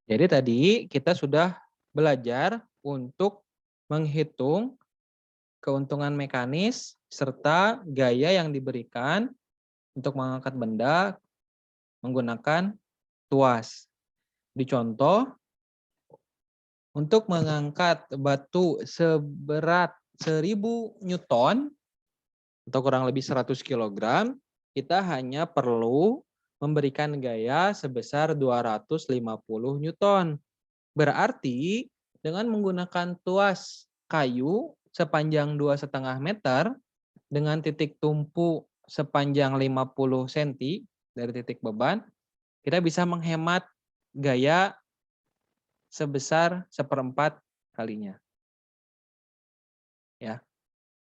Jadi tadi kita sudah belajar untuk menghitung keuntungan mekanis serta gaya yang diberikan untuk mengangkat benda menggunakan tuas. Di contoh, untuk mengangkat batu seberat 1000 Newton atau kurang lebih 100 kg, kita hanya perlu memberikan gaya sebesar 250 Newton. Berarti dengan menggunakan tuas kayu sepanjang 2,5 meter dengan titik tumpu sepanjang 50 cm dari titik beban, kita bisa menghemat gaya sebesar 1/4 kalinya. Ya.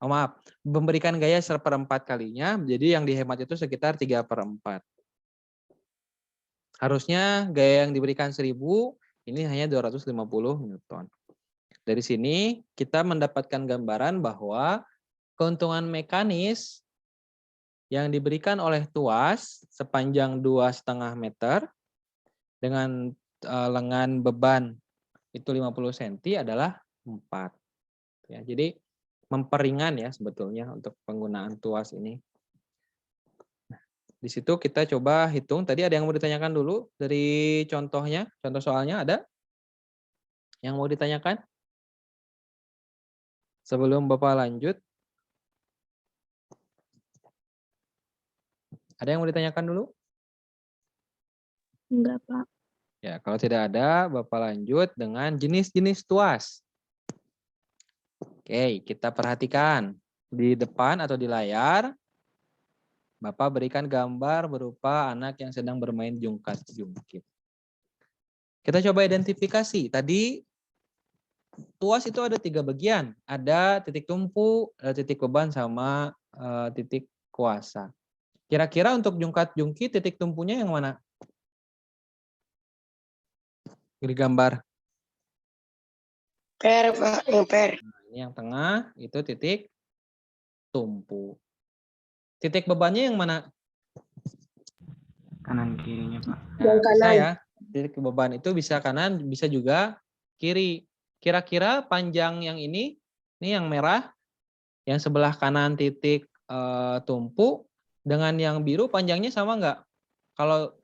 Oh, maaf, memberikan gaya 1/4 kalinya, jadi yang dihemat itu sekitar 3/4. Harusnya gaya yang diberikan 1000, ini hanya 250 Newton. Dari sini kita mendapatkan gambaran bahwa keuntungan mekanis yang diberikan oleh tuas sepanjang 2,5 meter dengan lengan beban itu 50 cm adalah 4. Ya, jadi memperingan ya sebetulnya untuk penggunaan tuas ini. Di situ kita coba hitung. Tadi ada yang mau ditanyakan dulu dari contohnya, contoh soalnya ada yang mau ditanyakan? Sebelum Bapak lanjut, ada yang mau ditanyakan dulu? Enggak, Pak. Ya, kalau tidak ada, Bapak lanjut dengan jenis-jenis tuas. Oke, kita perhatikan. Di depan atau di layar, Bapak berikan gambar berupa anak yang sedang bermain jungkat-jungkit. Kita coba identifikasi. Tadi tuas itu ada 3 bagian. Ada titik tumpu, ada titik beban, sama titik kuasa. Kira-kira untuk jungkat-jungkit titik tumpunya yang mana? Di gambar. Per, Pak, yang per. Nah, ini yang tengah itu titik tumpu. Titik bebannya yang mana? Kanan kirinya, Pak. Nah, Yang bisa kanan. ya. Titik beban itu bisa kanan, bisa juga kiri. Kira-kira panjang yang ini yang merah, yang sebelah kanan titik tumpu dengan yang biru panjangnya sama nggak?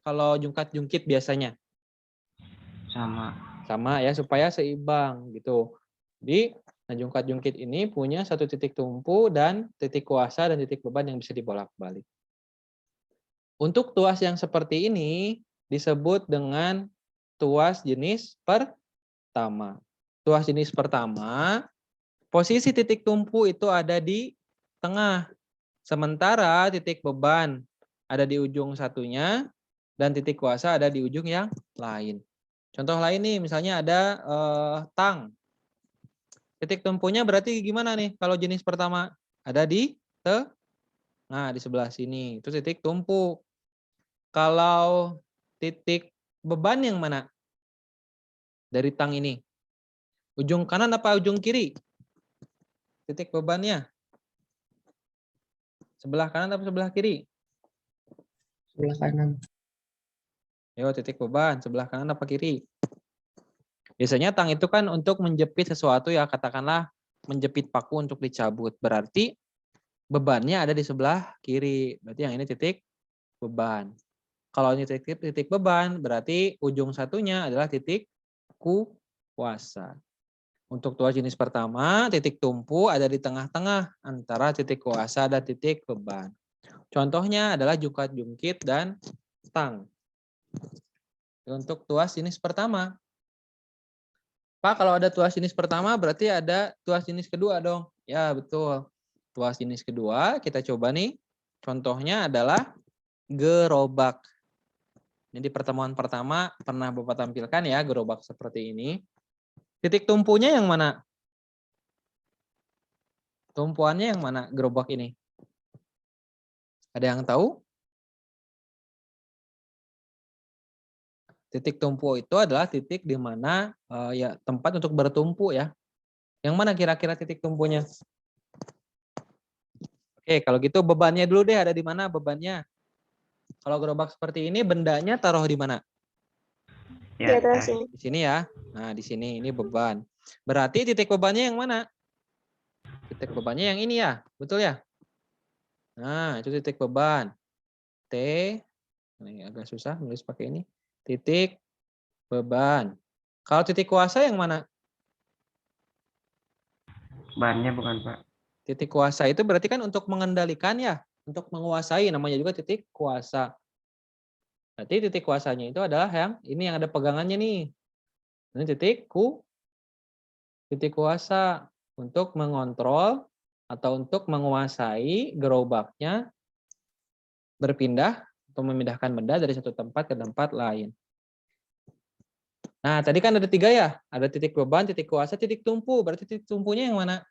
Kalau jungkat-jungkit biasanya Sama. sama ya, supaya seimbang gitu. Jadi jungkat-jungkit ini punya satu titik tumpu dan titik kuasa dan titik beban yang bisa dibolak-balik. Untuk tuas yang seperti ini disebut dengan tuas jenis pertama. Tuas jenis pertama, posisi titik tumpu itu ada di tengah. Sementara titik beban ada di ujung satunya dan titik kuasa ada di ujung yang lain. Contoh lain nih, misalnya ada tang. Titik tumpunya berarti gimana nih kalau jenis pertama? Ada di tengah, di sebelah sini. Itu titik tumpu. Kalau titik beban yang mana? Dari tang ini. Ujung kanan apa ujung kiri? Titik bebannya. Sebelah kanan atau sebelah kiri? Sebelah kanan. Yo, titik beban. Sebelah kanan apa kiri? Biasanya tang itu kan untuk menjepit sesuatu ya, katakanlah menjepit paku untuk dicabut. Berarti bebannya ada di sebelah kiri. Berarti yang ini titik beban. Kalau ini titik beban, berarti ujung satunya adalah titik kuasa. Untuk tuas jenis pertama, titik tumpu ada di tengah-tengah antara titik kuasa dan titik beban. Contohnya adalah jungkat-jungkit dan tang. Untuk tuas jenis pertama. Pak, kalau ada tuas jenis pertama berarti ada tuas jenis kedua dong. Ya, betul. Tuas jenis kedua kita coba nih. Contohnya adalah gerobak. Ini di pertemuan pertama pernah Bapak tampilkan ya gerobak seperti ini. Titik tumpunya yang mana? Tumpuannya yang mana gerobak ini? Ada yang tahu? Titik tumpu itu adalah titik di mana ya tempat untuk bertumpu ya. Yang mana kira-kira titik tumpunya? Oke, kalau gitu bebannya dulu deh, ada di mana bebannya? Kalau gerobak seperti ini bendanya taruh di mana? Di Ya, atas ya. ini. Di sini ya. Nah, di sini ini beban. Berarti titik bebannya yang mana? Titik bebannya yang ini ya, betul ya? Nah, itu titik beban. T, ini agak susah nulis pakai ini. Titik beban. Kalau titik kuasa yang mana? Bannya bukan, Pak. Titik kuasa itu berarti kan untuk mengendalikan ya, untuk menguasai, namanya juga titik kuasa. Berarti titik kuasanya itu adalah yang ini yang ada pegangannya nih. Ini titik kuasa untuk mengontrol atau untuk menguasai gerobaknya berpindah atau memindahkan benda dari satu tempat ke tempat lain. Nah, tadi kan ada 3 ya, ada titik beban, titik kuasa, titik tumpu. Berarti titik tumpunya yang mana?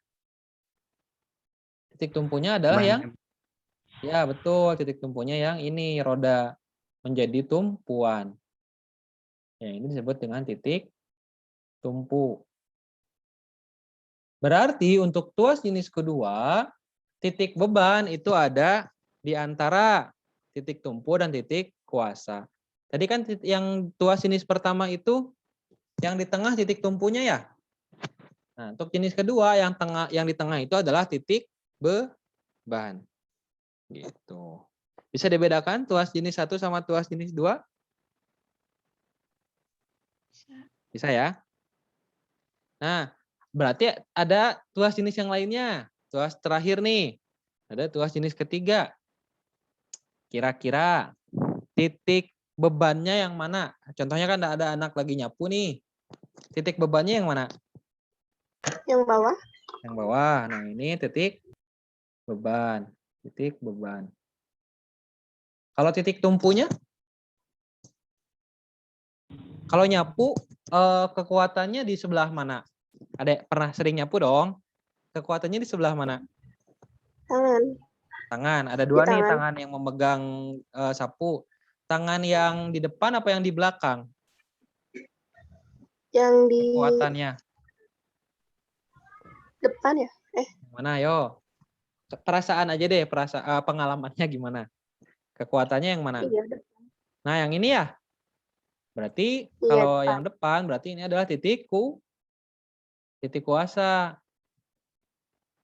Titik tumpunya adalah yang, Bannya. ya betul, titik tumpunya yang ini, roda menjadi tumpuan. Ya, ini disebut dengan titik tumpu. Berarti untuk tuas jenis kedua, titik beban itu ada di antara titik tumpu dan titik kuasa. Tadi kan yang tuas jenis pertama itu yang di tengah titik tumpunya ya. Nah, untuk jenis kedua yang di tengah itu adalah titik beban. Gitu. Bisa dibedakan tuas jenis 1 sama tuas jenis 2? Bisa ya? Nah, berarti ada tuas jenis yang lainnya. Tuas terakhir nih. Ada tuas jenis ketiga. Kira-kira titik bebannya yang mana? Contohnya kan ada anak lagi nyapu nih. Titik bebannya yang mana? Yang bawah. Yang bawah. Nah, ini titik beban. Titik beban. Kalau titik tumpunya? Kalau nyapu, kekuatannya di sebelah mana? Ada pernah sering nyapu dong? Kekuatannya di sebelah mana? Tangan. Tangan. Ada Di 2 nih tangan. tangan yang memegang sapu. Tangan yang di depan apa yang di belakang? Yang di Kekuatannya. depan ya. Mana yo? Perasaan aja deh, pengalamannya gimana? Kekuatannya yang mana? Iya, Nah, yang ini ya. Berarti iya kalau depan. yang depan berarti ini adalah titik kuasa.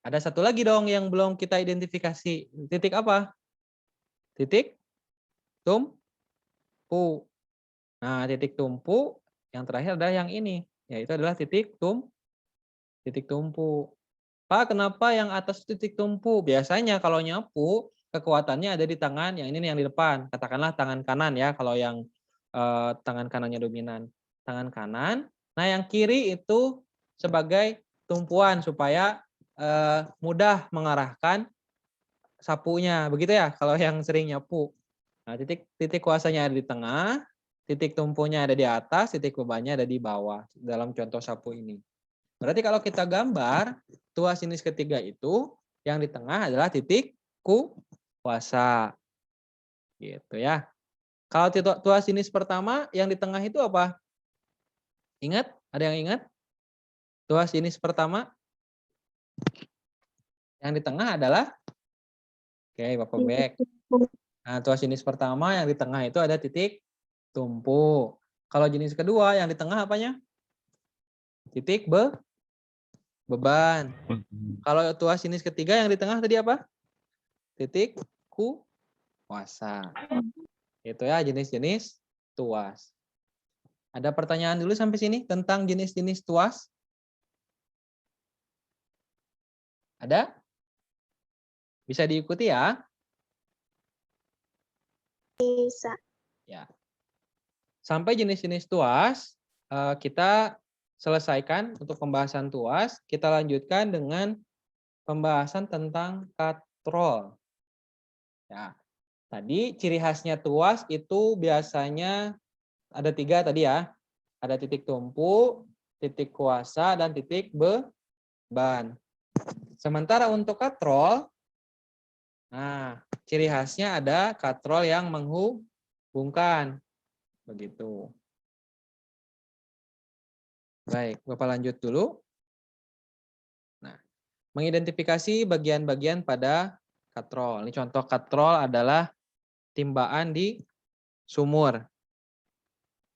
Ada satu lagi dong yang belum kita identifikasi. Titik apa? Titik tumpu. Nah, titik tumpu yang terakhir adalah yang ini, yaitu adalah titik tumpu. Pak, kenapa yang atas titik tumpu? Biasanya kalau nyapu, kekuatannya ada di tangan, yang ini nih yang di depan. Katakanlah tangan kanan ya, kalau yang tangan kanannya dominan. Tangan kanan. Nah, yang kiri itu sebagai tumpuan supaya mudah mengarahkan sapunya. Begitu ya, kalau yang sering nyapu. Nah, titik kuasanya ada di tengah, titik tumpunya ada di atas, titik bebannya ada di bawah dalam contoh sapu ini. Berarti kalau kita gambar, tuas jenis ketiga itu yang di tengah adalah titik kuasa. Gitu ya. Kalau tuas jenis pertama yang di tengah itu apa? Ingat? Ada yang ingat? Tuas jenis pertama yang di tengah adalah, oke, Bapak Bek. Nah, tuas jenis pertama yang di tengah itu ada titik tumpu. Kalau jenis kedua yang di tengah apanya? Titik beban. Kalau tuas jenis ketiga yang di tengah tadi apa? Titik kuasa. Itu ya jenis-jenis tuas. Ada pertanyaan dulu sampai sini tentang jenis-jenis tuas? Ada? Bisa diikuti ya? Bisa. Ya. Sampai jenis-jenis tuas, kita selesaikan untuk pembahasan tuas. Kita lanjutkan dengan pembahasan tentang katrol. Ya. Tadi ciri khasnya tuas itu biasanya ada 3 tadi ya. Ada titik tumpu, titik kuasa, dan titik beban. Sementara untuk katrol, nah ciri khasnya ada katrol yang menghubungkan. Begitu. Baik, Bapak lanjut dulu. Nah, mengidentifikasi bagian-bagian pada katrol. Ini contoh katrol adalah timbaan di sumur.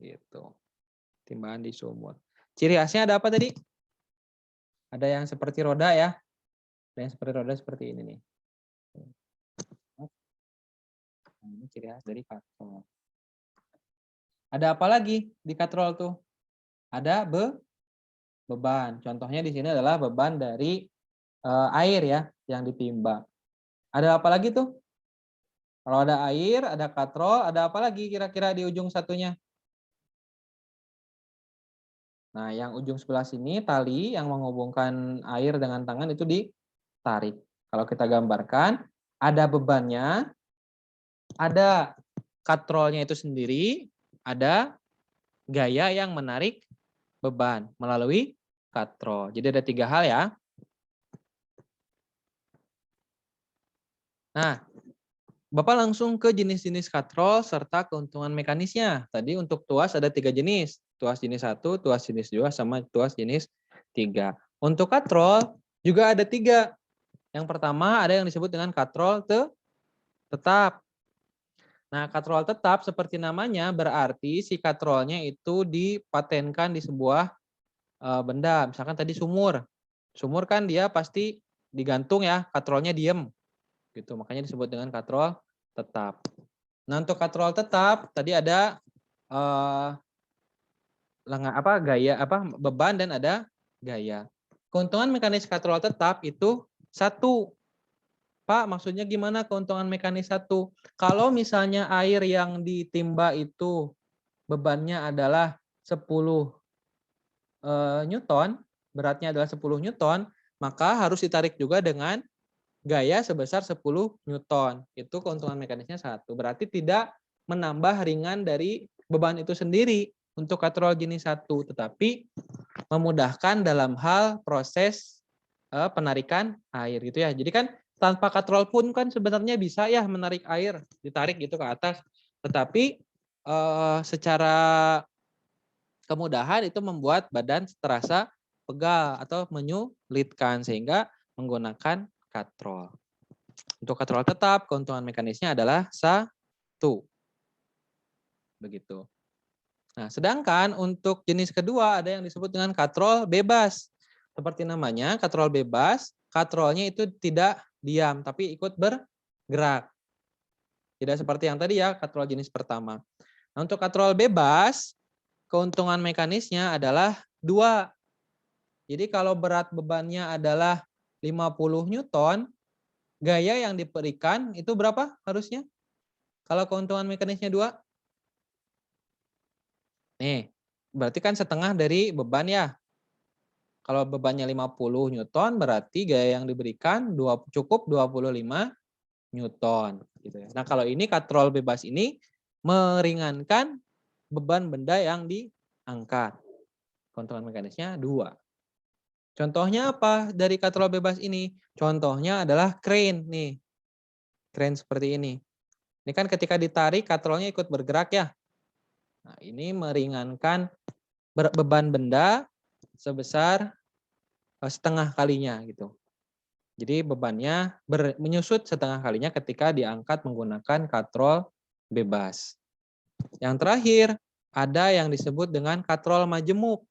Gitu. Timbangan di sumur. Ciri khasnya ada apa tadi? Ada yang seperti roda ya. Ada yang seperti roda seperti ini nih. Nah, ini ciri khas dari katrol. Ada apa lagi di katrol tuh? Ada beban. Contohnya di sini adalah beban dari air ya yang ditimba. Ada apa lagi tuh? Kalau ada air, ada katrol, ada apa lagi kira-kira di ujung satunya? Nah, yang ujung sebelah sini tali yang menghubungkan air dengan tangan itu ditarik. Kalau kita gambarkan, ada bebannya, ada katrolnya itu sendiri, ada gaya yang menarik beban melalui katrol. Jadi ada 3 hal ya. Nah, Bapak langsung ke jenis-jenis katrol serta keuntungan mekanisnya. Tadi untuk tuas ada 3 jenis. Tuas jenis 1, tuas jenis 2, sama tuas jenis 3. Untuk katrol juga ada 3. Yang pertama ada yang disebut dengan katrol tetap. Nah, katrol tetap seperti namanya berarti si katrolnya itu dipatenkan di sebuah benda. Misalkan tadi sumur. Sumur kan dia pasti digantung ya, katrolnya diem. Gitu, makanya disebut dengan katrol tetap. Nah, untuk katrol tetap tadi ada beban dan ada gaya. Keuntungan mekanis katrol tetap itu 1. Pak, maksudnya gimana keuntungan mekanis 1? Kalau misalnya air yang ditimba itu bebannya adalah 10 Newton, beratnya adalah 10 Newton, maka harus ditarik juga dengan gaya sebesar 10 Newton. Itu keuntungan mekanisnya 1. Berarti tidak menambah ringan dari beban itu sendiri untuk katrol jenis 1, tetapi memudahkan dalam hal proses penarikan air gitu ya. Jadi kan tanpa katrol pun kan sebenarnya bisa ya menarik air, ditarik gitu ke atas. Tetapi secara kemudahan itu membuat badan terasa pegal atau menyulitkan sehingga menggunakan katrol. Untuk katrol tetap, keuntungan mekanisnya adalah 1. Begitu. Nah, sedangkan untuk jenis kedua ada yang disebut dengan katrol bebas. Seperti namanya, katrol bebas, katrolnya itu tidak diam, tapi ikut bergerak. Tidak seperti yang tadi ya, katrol jenis pertama. Nah, untuk katrol bebas, keuntungan mekanisnya adalah 2. Jadi kalau berat bebannya adalah 50 Newton, gaya yang diberikan itu berapa harusnya? Kalau keuntungan mekanisnya 2? Nih, berarti kan setengah dari beban ya. Kalau bebannya 50 Newton, berarti gaya yang diberikan cukup 25 Newton. Gitu ya. Nah, kalau ini katrol bebas ini meringankan beban benda yang diangkat. Keuntungan mekanisnya 2. Contohnya apa dari katrol bebas ini? Contohnya adalah crane nih. Crane seperti ini. Ini kan ketika ditarik katrolnya ikut bergerak ya. Nah, ini meringankan beban benda sebesar setengah kalinya gitu. Jadi bebannya menyusut setengah kalinya ketika diangkat menggunakan katrol bebas. Yang terakhir ada yang disebut dengan katrol majemuk.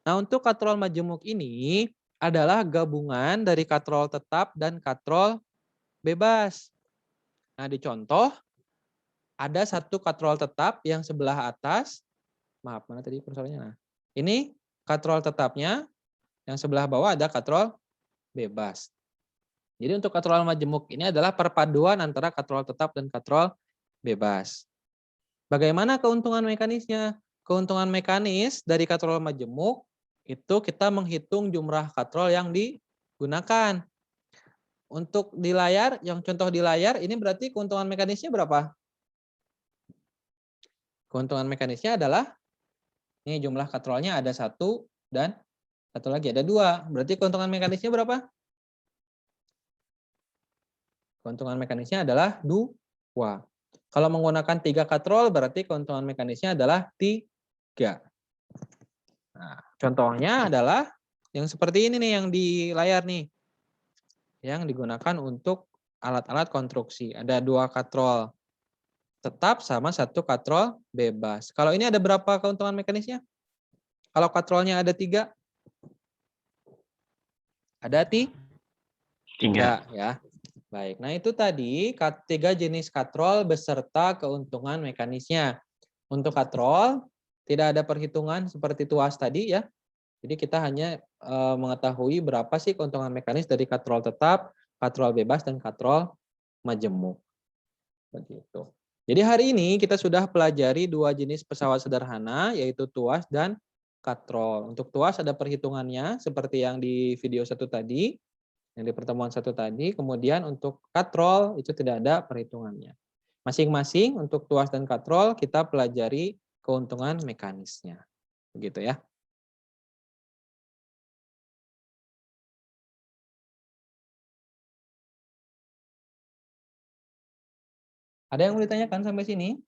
Nah, untuk katrol majemuk ini adalah gabungan dari katrol tetap dan katrol bebas. Nah, dicontoh ada satu katrol tetap yang sebelah atas, maaf mana tadi kursornya. Nah, ini katrol tetapnya, yang sebelah bawah ada katrol bebas. Jadi untuk katrol majemuk ini adalah perpaduan antara katrol tetap dan katrol bebas. Bagaimana keuntungan mekanisnya? Keuntungan mekanis dari katrol majemuk itu kita menghitung jumlah katrol yang digunakan. Untuk di layar, yang contoh di layar ini berarti keuntungan mekanisnya berapa? Keuntungan mekanisnya adalah ini jumlah katrolnya ada 1 dan satu lagi ada 2. Berarti keuntungan mekanisnya berapa? Keuntungan mekanisnya adalah 2. Kalau menggunakan 3 katrol berarti keuntungan mekanisnya adalah 3. Nah, contohnya adalah yang seperti ini nih yang di layar nih. Yang digunakan untuk alat-alat konstruksi. Ada 2 katrol tetap sama 1 katrol bebas. Kalau ini ada berapa keuntungan mekanisnya? Kalau katrolnya ada 3? Ada Tiga. Enggak ya. Baik, nah itu tadi 3 jenis katrol beserta keuntungan mekanisnya. Untuk katrol tidak ada perhitungan seperti tuas tadi ya. Jadi kita hanya mengetahui berapa sih keuntungan mekanis dari katrol tetap, katrol bebas, dan katrol majemuk. Begitu. Jadi hari ini kita sudah pelajari 2 jenis pesawat sederhana, yaitu tuas dan katrol. Untuk tuas ada perhitungannya seperti yang di video 1 tadi, yang di pertemuan 1 tadi. Kemudian untuk katrol itu tidak ada perhitungannya. Masing-masing untuk tuas dan katrol kita pelajari keuntungan mekanisnya. Begitu ya. Ada yang mau ditanyakan sampai sini?